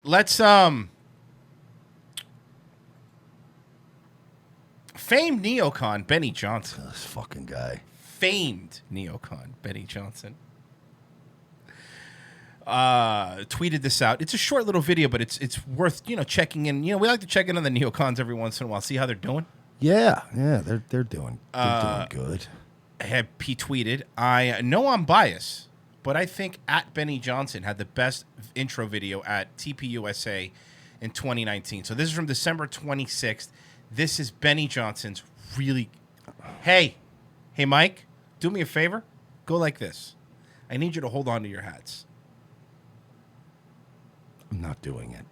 Let's famed neocon Benny Johnson. This fucking guy. Famed neocon Benny Johnson. Tweeted this out. It's a short little video, but it's worth, checking in. We like to check in on the neocons every once in a while, see how they're doing. Yeah, they're doing good. He tweeted, I know I'm biased, but I think at Benny Johnson had the best intro video at TPUSA in 2019. So this is from December 26th. This is Benny Johnson's really... Hey, Mike, do me a favor. Go like this. I need you to hold on to your hats. I'm not doing it.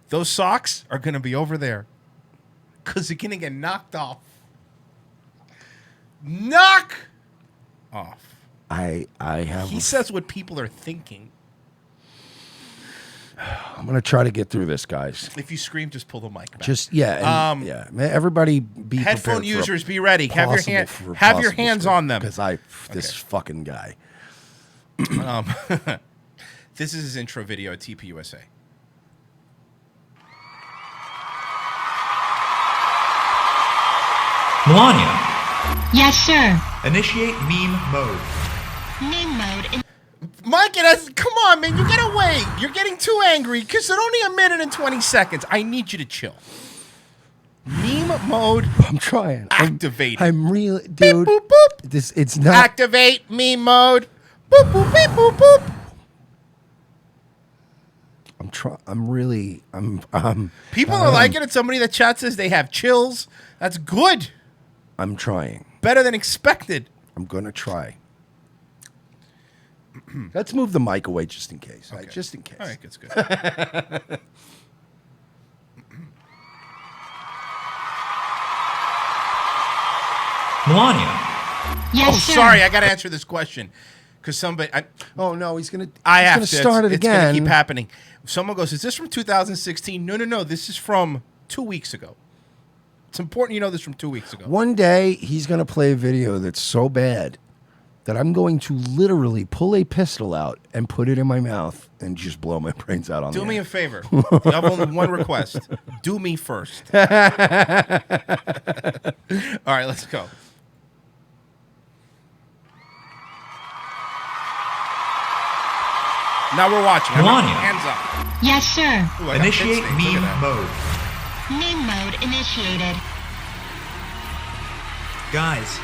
Those socks are going to be over there because they're going to get knocked off. Knock off. I have... He says what people are thinking. I'm going to try to get through this, guys. If you scream, just pull the mic back. Yeah. Everybody be headphone prepared users, be ready. Have your hands on them. Because this fucking guy. This is his intro video at TPUSA. Melania. Yes, sir. Initiate meme mode. Meme mode. Mike, come on, man. You gotta wait. You're getting too angry because it's only a minute and 20 seconds. I need you to chill. Meme mode. I'm trying. Activate. I'm really, dude. Beep, boop, boop. It's not. Activate meme mode. Boop, boop, beep, boop, boop. People are liking it. Somebody in the chat says they have chills. That's good. I'm trying. Better than expected. I'm gonna try. Let's move the mic away just in case. Okay. Right, just in case. All right, that's good. Melania. Yes, sir. Sorry, I got to answer this question because somebody. Oh no, he's gonna. I he's have gonna to. start it It's going again. to keep happening. Someone goes, "Is this from 2016?" No. This is from 2 weeks ago. It's important you know this from 2 weeks ago. One day he's gonna play a video that's so bad that I'm going to literally pull a pistol out and put it in my mouth and just blow my brains out on Do the me air. a favor. I have only one request. Do me first. All right, let's go. Now we're watching. Melania. Hands up. Yes, sir. Ooh, I got Initiate pit stains. Look at meme that. mode. Meme mode initiated. Guys,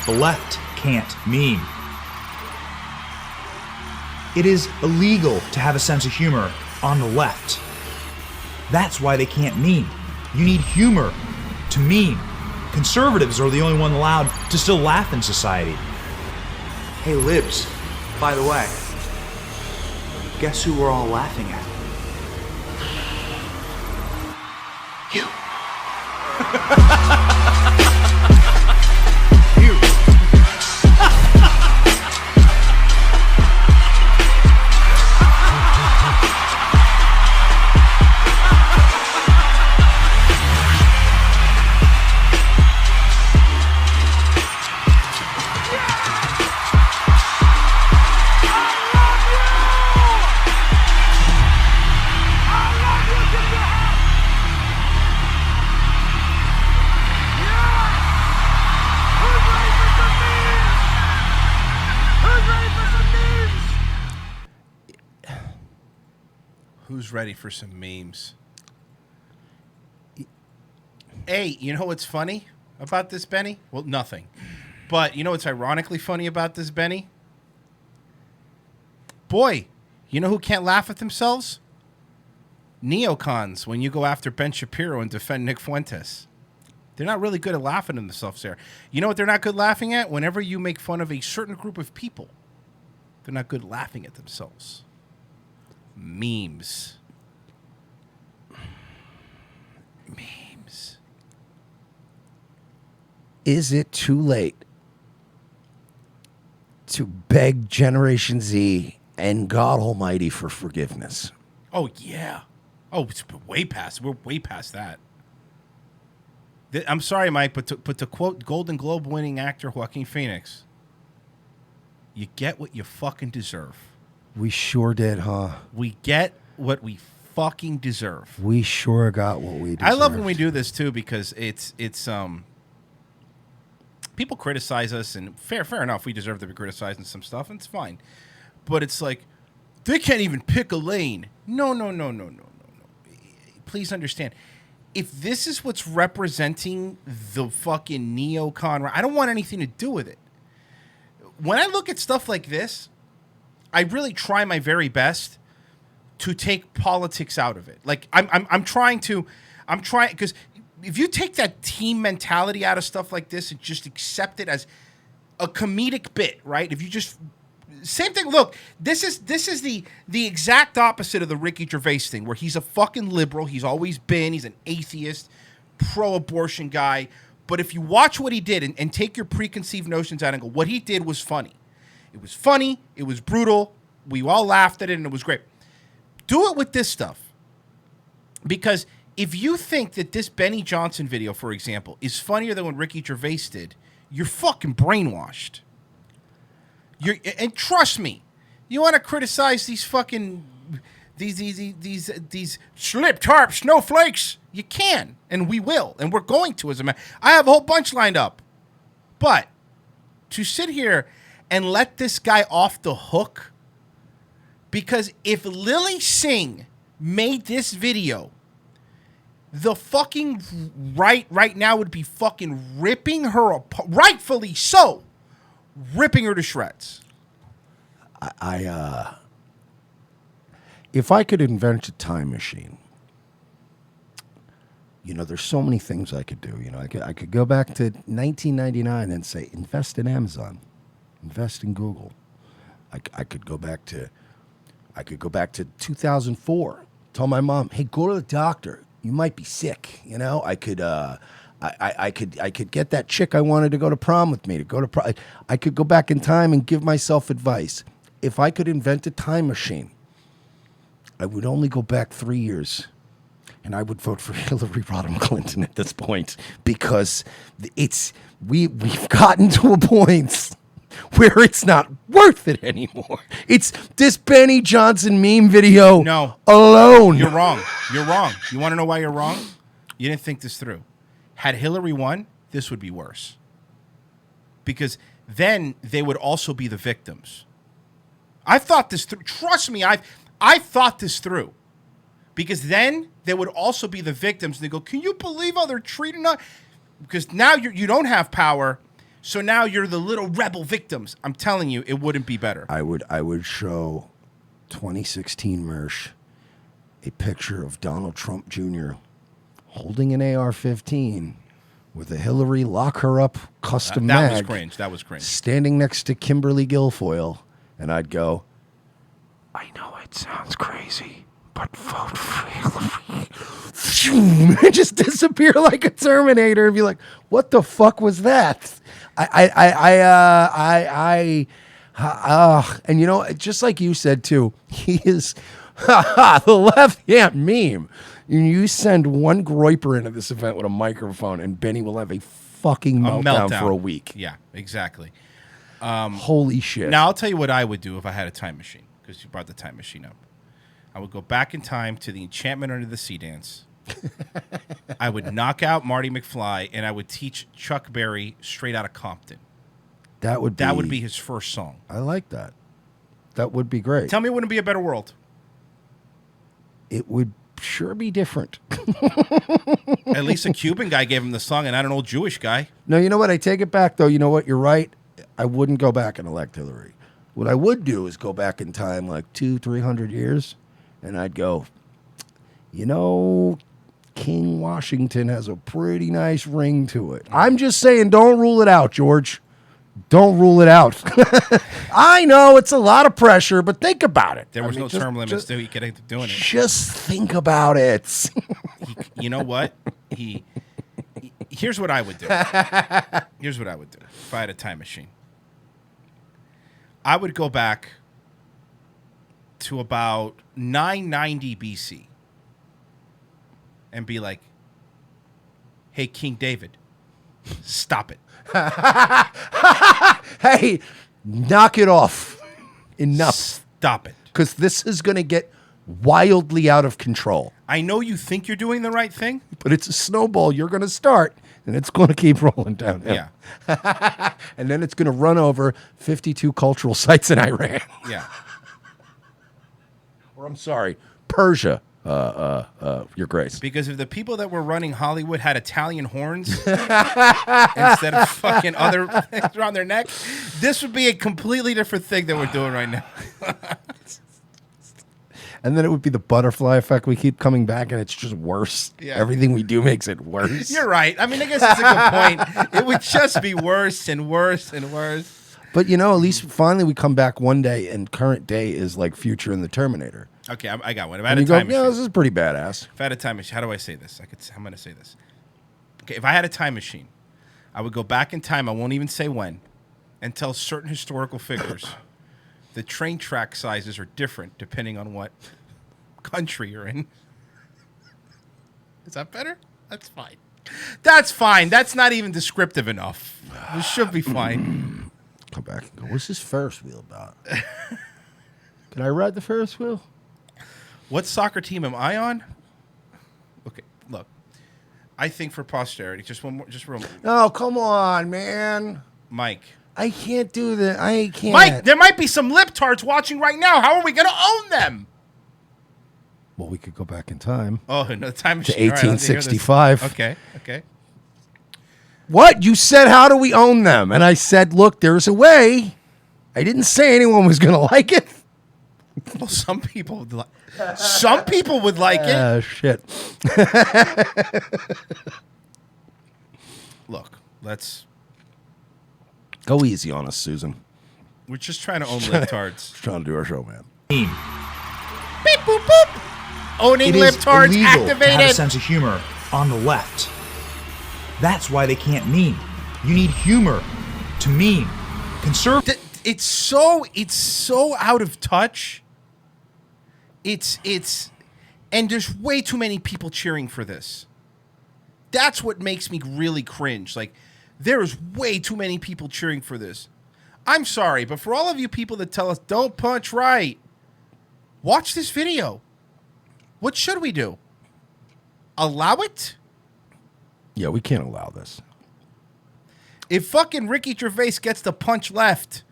the left can't meme. It is illegal to have a sense of humor on the left. That's why they can't meme. You need humor to meme. Conservatives are the only one allowed to still laugh in society. Hey, Libs, by the way, guess who we're all laughing at? You. Who's ready for some memes? Hey, you know what's funny about this, Benny? Well, nothing. But you know what's ironically funny about this, Benny? Boy, you know who can't laugh at themselves? Neocons, when you go after Ben Shapiro and defend Nick Fuentes. They're not really good at laughing at themselves there. You know what they're not good laughing at? Whenever you make fun of a certain group of people, they're not good laughing at themselves. Memes. Memes. Is it too late to beg Generation Z and God Almighty for forgiveness? Oh, yeah. Oh, it's way past. We're way past that. I'm sorry, Mike, but to quote Golden Globe winning actor Joaquin Phoenix, you get what you fucking deserve. We sure did, huh? We get what we fucking deserve. We sure got what we deserved. I love when we do this too because it's people criticize us, and fair enough. We deserve to be criticized and some stuff, and it's fine. But it's like they can't even pick a lane. No. Please understand. If this is what's representing the fucking neocon, I don't want anything to do with it. When I look at stuff like this, I really try my very best to take politics out of it. Like I'm trying because if you take that team mentality out of stuff like this and just accept it as a comedic bit, right? If you just same thing. Look, this is the exact opposite of the Ricky Gervais thing, where he's a fucking liberal. He's always been. He's an atheist, pro-abortion guy. But if you watch what he did and take your preconceived notions out and go, what he did was funny. It was funny. It was brutal. We all laughed at it, and it was great. Do it with this stuff. Because if you think that this Benny Johnson video, for example, is funnier than what Ricky Gervais did, you're fucking brainwashed. And trust me, you want to criticize these fucking these slip tarp snowflakes? You can, and we will, and we're going to. As a matter, I have a whole bunch lined up, but to sit here and let this guy off the hook, because if Lily Singh made this video, the fucking right now would be fucking ripping her apart, rightfully so. Ripping her to shreds. If I could invent a time machine, there's so many things I could do. I could go back to 1999 and say, invest in Amazon, invest in Google. I could go back to 2004. Tell my mom, hey, go to the doctor. You might be sick. I could. I could get that chick I wanted to go to prom with me I could go back in time and give myself advice. If I could invent a time machine, I would only go back 3 years, and I would vote for Hillary Rodham Clinton at this point, because we've gotten to a point where it's not worth it anymore. It's this Benny Johnson meme video alone. You're wrong. You want to know why you're wrong? You didn't think this through. Had Hillary won, this would be worse. Because then they would also be the victims. I thought this through. Trust me, I thought this through. Because then they would also be the victims. And they go, can you believe how they're treating us? Because now you don't have power, so now you're the little rebel victims. I'm telling you, it wouldn't be better. I would show 2016 Mersh a picture of Donald Trump Jr. holding an AR-15 with a Hillary lock her up custom mag. That was cringe. That was cringe. Standing next to Kimberly Guilfoyle, and I'd go, I know it sounds crazy, but vote for Hillary. And just disappear like a Terminator and be like, what the fuck was that? And just like you said too, he is the left-hand meme. You send one groiper into this event with a microphone, and Benny will have a fucking meltdown for a week. Yeah, exactly. Holy shit. Now, I'll tell you what I would do if I had a time machine, because you brought the time machine up. I would go back in time to the Enchantment Under the Sea dance. I would knock out Marty McFly, and I would teach Chuck Berry Straight Outta Compton. That would be his first song. I like that. That would be great. Tell me it wouldn't be a better world. It would sure be different. At least a Cuban guy gave him the song and not an old Jewish guy. No, you know what? I take it back, though. You know what? You're right. I wouldn't go back and elect Hillary. What I would do is go back in time like 200-300 years, and I'd go, King Washington has a pretty nice ring to it. I'm just saying, don't rule it out, George. Don't rule it out. I know it's a lot of pressure, but think about it. There was no term limits to he could have doing it. Just think about it. You know what? Here's what I would do. Here's what I would do if I had a time machine. I would go back to about 990 BC and be like, hey, King David, stop it. Hey, knock it off. Enough. Stop it. because this is going to get wildly out of control. I know you think you're doing the right thing. But it's a snowball you're going to start, and it's going to keep rolling downhill. Yeah. And then it's going to run over 52 cultural sites in Iran. Yeah. Or I'm sorry, Persia, Your Grace. Because if the people that were running Hollywood had Italian horns instead of fucking other things around their neck, this would be a completely different thing that we're doing right now. And then it would be the butterfly effect. We keep coming back, and it's just worse. Yeah. Everything we do makes it worse. You're right. I mean, I guess it's a good point. It would just be worse and worse and worse. But, you know, at least finally we come back one day, and current day is like Future and the Terminator. Okay, I got one. If I had And a you go, time yeah, machine. this is pretty badass. If I had a time machine, how do I say this? I'm going to say this. Okay, if I had a time machine, I would go back in time. I won't even say when, and tell certain historical figures the train track sizes are different depending on what country you're in. Is that better? That's fine. That's fine. That's not even descriptive enough. This should be fine. Come back and go, what's this Ferris wheel about? Can I ride the Ferris wheel? What soccer team am I on? Okay, look. I think for posterity, just one more, just real, Oh, come on, man. Mike. I can't do that. I can't. Mike, there might be some libtards watching right now. How are we going to own them? Well, we could go back in time. Oh, no, time To machine. All right, I'll hear this. 1865. Okay. What? You said, how do we own them? And I said, look, there's a way. I didn't say anyone was going to like it. Well, some people would like. Some people would like it. Shit. Look, let's. Go easy on us, Susan. We're just trying to own libtards. Just trying to do our show, man. Beep boop boop. Owning It is libtards illegal to have a activated. sense of humor on the left. That's why they can't meme. You need humor to meme. It's so out of touch. And there's way too many people cheering for this. That's what makes me really cringe. Like, there is way too many people cheering for this. I'm sorry, but for all of you people that tell us don't punch right, watch this video. What should we do? Allow it? Yeah, we can't allow this. If fucking Ricky Gervais gets the punch left,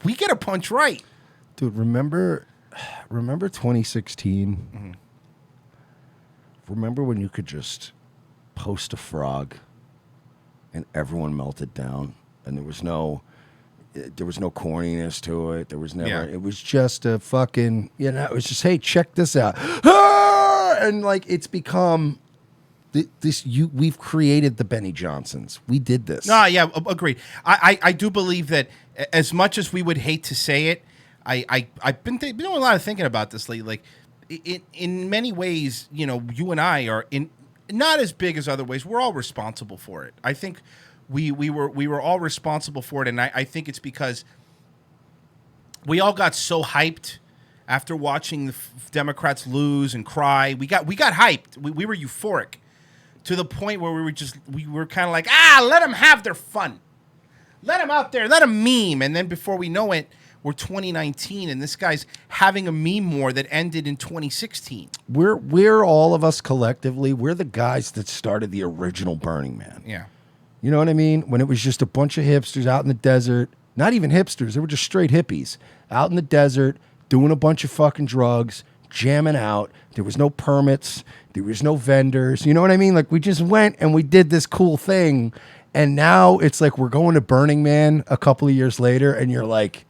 we get a punch right. Dude, remember 2016? Mm-hmm. Remember when you could just post a frog and everyone melted down and there was no corniness to it. There was never, Yeah. It was just a fucking, it was just, hey, check this out. Ah! And like, it's become we've created the Benny Johnsons. We did this. No, yeah, agreed. I do believe that as much as we would hate to say it, I've been doing a lot of thinking about this lately. Like, in many ways, you and I are in not as big as other ways. We're all responsible for it. I think we were all responsible for it, and I think it's because we all got so hyped after watching the Democrats lose and cry. We got hyped. We were euphoric to the point where we were kind of like, let them have their fun. Let them out there. Let them meme. And then before we know it, we're 2019, and this guy's having a meme war that ended in 2016. We're all of us collectively, we're the guys that started the original Burning Man. Yeah. You know what I mean? When it was just a bunch of hipsters out in the desert, not even hipsters, they were just straight hippies out in the desert doing a bunch of fucking drugs, jamming out. There was no permits. There was no vendors. You know what I mean? Like, we just went and we did this cool thing. And now it's like we're going to Burning Man a couple of years later, and you're like,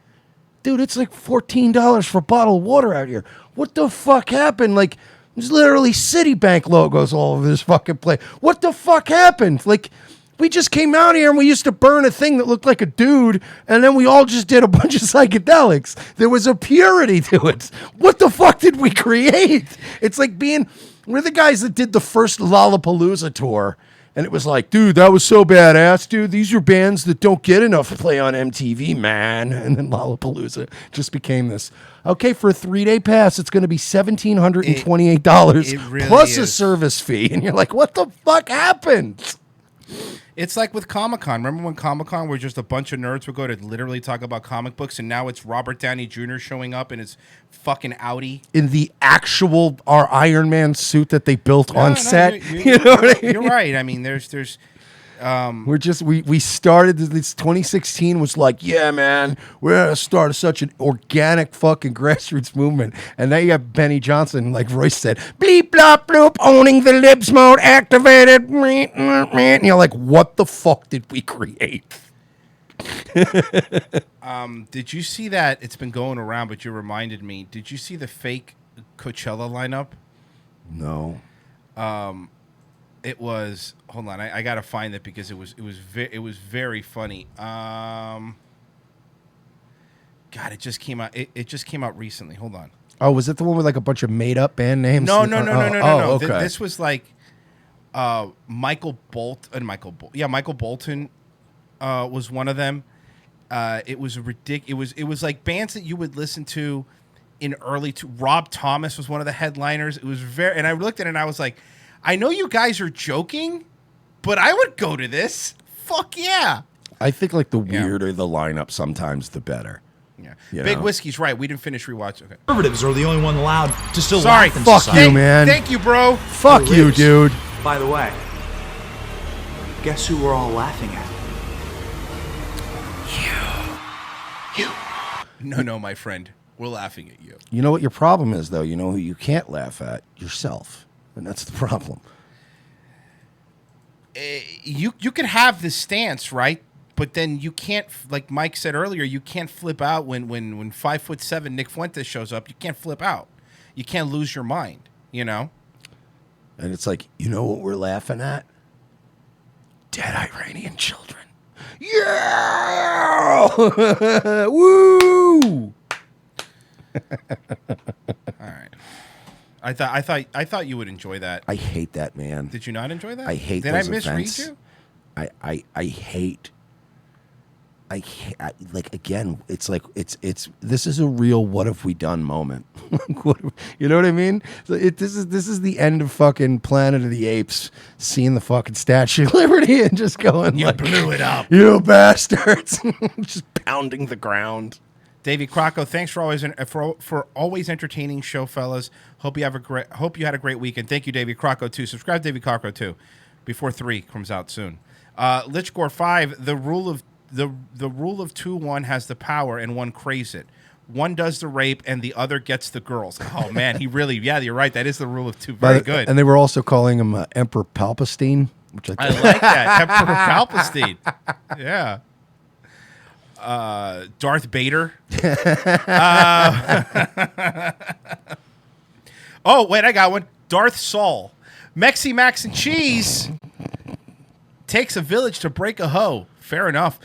dude, it's like $14 for a bottle of water out here. What the fuck happened? Like, there's literally Citibank logos all over this fucking place. What the fuck happened? Like, we just came out here and we used to burn a thing that looked like a dude, and then we all just did a bunch of psychedelics. There was a purity to it. What the fuck did we create? It's like we're the guys that did the first Lollapalooza tour, and it was like, dude, that was so badass, dude. These are bands that don't get enough play on MTV, man. And then Lollapalooza just became this. Okay, for a 3-day pass, it's going to be $1,728 it really plus a is. service fee. And you're like, what the fuck happened? It's like with Comic-Con. Remember when Comic-Con, where just a bunch of nerds would go to literally talk about comic books, and now it's Robert Downey Jr. showing up in his fucking Audi. In the actual our Iron Man suit that they built on set. You know what I mean? You're right. I mean, there's we started this 2016 was like, yeah, man, we're gonna start such an organic fucking grassroots movement, and now you have Benny Johnson, like Royce said, bleep blop bloop, owning the libs mode activated, and you're like, what the fuck did we create? Did you see that? It's been going around, but you reminded me. Did you see the fake Coachella lineup? No. It was. Hold on, I gotta find it because it was very funny. God, it just came out. It just came out recently. Hold on. Oh, was it the one with like a bunch of made up band names? No. Okay. This was like Michael Bolton. Michael Bolton was one of them. It was ridiculous. It was like bands that you would listen to in early. Rob Thomas was one of the headliners. It was very. And I looked at it and I was like, I know you guys are joking, but I would go to this. Fuck yeah. I think like the weirder the lineup, sometimes the better. Yeah. You Big know? Whiskey's right. We didn't finish rewatch. Okay. Conservatives are the only one allowed to still Sorry. laugh in Fuck society. you, man. Thank you, bro. Fuck Hey, you, Liz. dude. By the way, guess who we're all laughing at? No, my friend. We're laughing at you. You know what your problem is, though? You know who you can't laugh at? Yourself. And that's the problem. You could have this stance, right? But then you can't, like Mike said earlier, you can't flip out when 5'7" Nick Fuentes shows up. You can't flip out. You can't lose your mind, you know? And it's like, you know what we're laughing at? Dead Iranian children. Yeah! Woo! All right. I thought you would enjoy that. I hate that, man. Did you not enjoy that? I hate Did those I misread events. you? I like, again, it's like it's this is a real what have we done moment. You know what I mean? So this is the end of fucking Planet of the Apes, seeing the fucking Statue of Liberty and just going, You blew it up. you bastards, just pounding the ground. Davey Crocco, thanks for always entertaining show, fellas. Hope you had a great weekend. Thank you, Davey Crocco too. Subscribe to Davey Crocco too, before 3 comes out soon. Lichgore 5, the rule of 2, one has the power and one craves it. One does the rape and the other gets the girls. Oh man, yeah, you're right. That is the rule of 2. Very good. And they were also calling him Emperor Palpatine, which I like that. Emperor Palpatine. Yeah. Darth Vader. Oh, wait, I got one. Darth Saul. Mexi Max and Cheese takes a village to break a hoe. Fair enough.